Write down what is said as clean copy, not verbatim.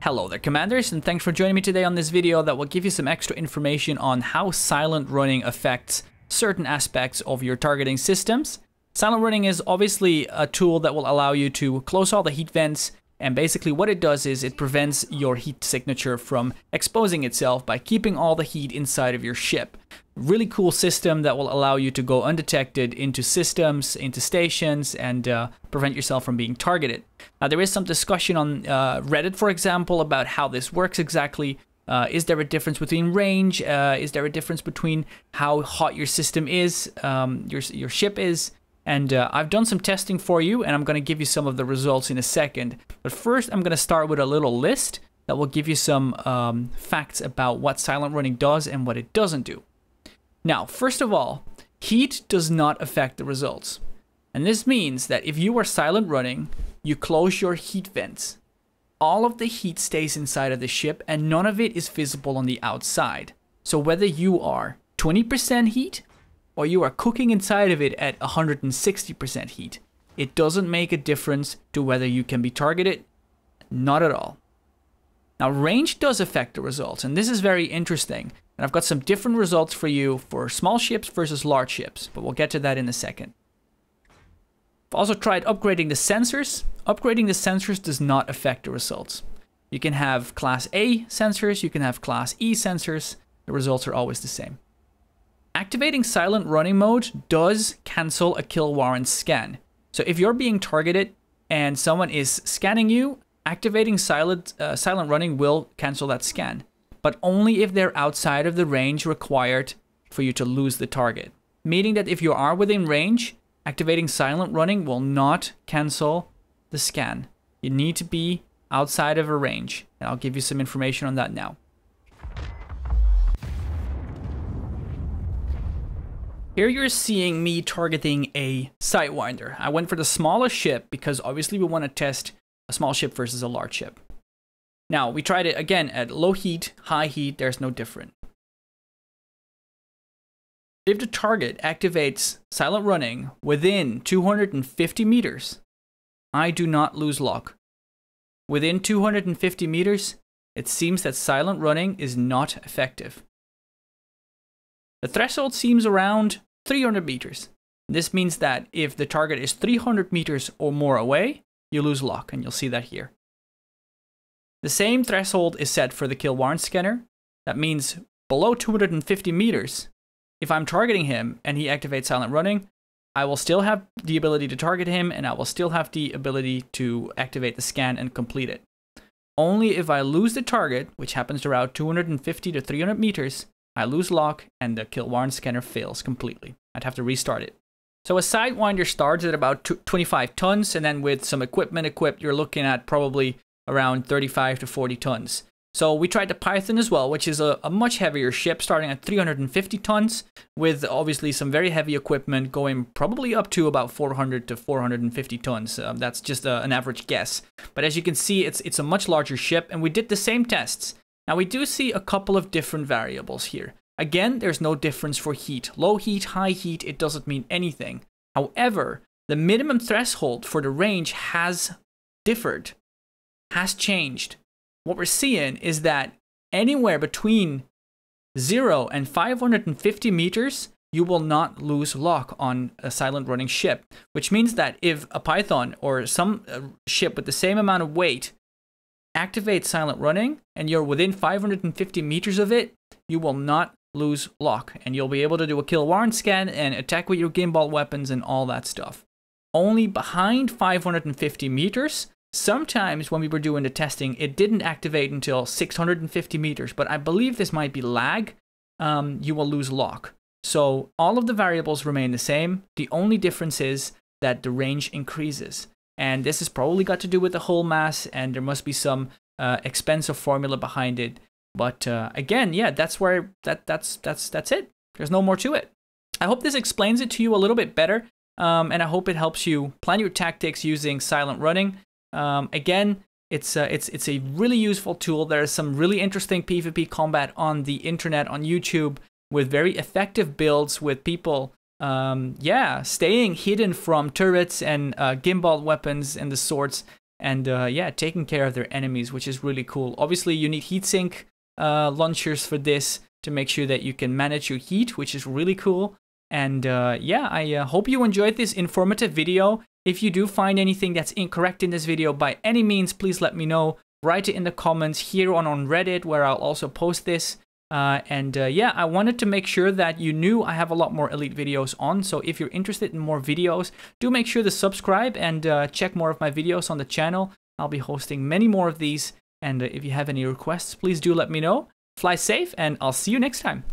Hello there, Commanders, and thanks for joining me today on this video that will give you some extra information on how silent running affects certain aspects of your targeting systems. Silent running is obviously a tool that will allow you to close all the heat vents, and basically what it does is it prevents your heat signature from exposing itself by keeping all the heat inside of your ship. Really cool system that will allow you to go undetected into systems, into stations, and prevent yourself from being targeted. Now, there is some discussion on Reddit, for example, about how this works exactly. Is there a difference between range? Is there a difference between how hot your system is, your ship is? And I've done some testing for you, and I'm going to give you some of the results in a second. But first, I'm going to start with a little list that will give you some facts about what silent running does and what it doesn't do. Now, first of all, heat does not affect the results. And this means that if you are silent running, you close your heat vents. All of the heat stays inside of the ship and none of it is visible on the outside. So whether you are 20% heat or you are cooking inside of it at 160% heat, it doesn't make a difference to whether you can be targeted. Not at all. Now, range does affect the results, and this is very interesting. And I've got some different results for you for small ships versus large ships, but we'll get to that in a second. I've also tried upgrading the sensors. Upgrading the sensors does not affect the results. You can have Class A sensors, you can have Class E sensors. The results are always the same. Activating silent running mode does cancel a kill warrant scan. So if you're being targeted and someone is scanning you, activating silent running will cancel that scan, but only if they're outside of the range required for you to lose the target. Meaning that if you are within range, activating silent running will not cancel the scan. You need to be outside of a range, and I'll give you some information on that now. Here you're seeing me targeting a Sidewinder. I went for the smallest ship because obviously we want to test a small ship versus a large ship. Now, we tried it again at low heat, high heat, there's no different. If the target activates silent running within 250 meters, I do not lose lock. Within 250 meters, it seems that silent running is not effective. The threshold seems around 300 meters. This means that if the target is 300 meters or more away, you lose lock, and you'll see that here. The same threshold is set for the kill warrant scanner. That means below 250 meters, if I'm targeting him and he activates silent running, I will still have the ability to target him and I will still have the ability to activate the scan and complete it. Only if I lose the target, which happens around 250 to 300 meters, I lose lock and the kill warrant scanner fails completely. I'd have to restart it. So a Sidewinder starts at about 25 tons, and then with some equipment equipped, you're looking at probably around 35 to 40 tons. So we tried the Python as well, which is a much heavier ship, starting at 350 tons, with obviously some very heavy equipment going probably up to about 400 to 450 tons. That's just an average guess. But as you can see, it's a much larger ship, and we did the same tests. Now we do see a couple of different variables here. Again, there's no difference for heat. Low heat, high heat, it doesn't mean anything. However, the minimum threshold for the range has differed, has changed. What we're seeing is that anywhere between 0 and 550 meters, you will not lose lock on a silent running ship, which means that if a Python or some ship with the same amount of weight activates silent running and you're within 550 meters of it, you will not lose lock, and you'll be able to do a kill warrant scan and attack with your gimbal weapons and all that stuff. Only behind 550 meters, sometimes when we were doing the testing, it didn't activate until 650 meters, but I believe this might be lag. You will lose lock. So all of the variables remain the same. The only difference is that the range increases. And this has probably got to do with the hull mass, and there must be some expensive formula behind it. But again, yeah, that's where that's it. There's no more to it. I hope this explains it to you a little bit better, and I hope it helps you plan your tactics using silent running. Again, it's a really useful tool. There's some really interesting PvP combat on the internet, on YouTube, with very effective builds with people staying hidden from turrets and gimbal weapons and the sorts. and yeah, taking care of their enemies, which is really cool. Obviously, you need heatsink launchers for this to make sure that you can manage your heat, which is really cool. And yeah, I hope you enjoyed this informative video. If you do find anything that's incorrect in this video, by any means, please let me know. Write it in the comments here on Reddit, where I'll also post this. Yeah, I wanted to make sure that you knew I have a lot more Elite videos on. So if you're interested in more videos, do make sure to subscribe and check more of my videos on the channel. I'll be hosting many more of these. And if you have any requests, please do let me know. Fly safe, and I'll see you next time.